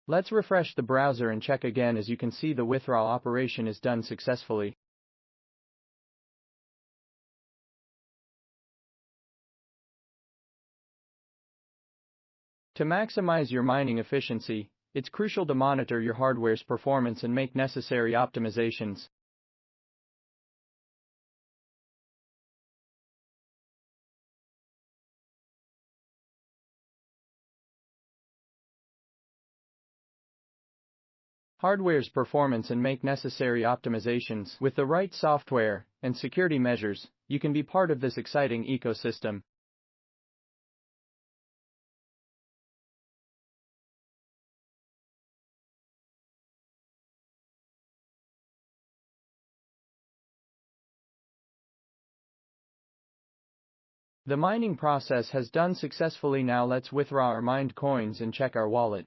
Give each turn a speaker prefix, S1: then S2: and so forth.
S1: Let's refresh the browser and check again. As you can see, the withdrawal operation is done successfully. To maximize your mining efficiency, it's crucial to monitor your hardware's performance and make necessary optimizations. Hardware's performance and make necessary optimizations. With the right software and security measures, you can be part of this exciting ecosystem. The mining process has done successfully. Now let's withdraw our mined coins and check our wallet.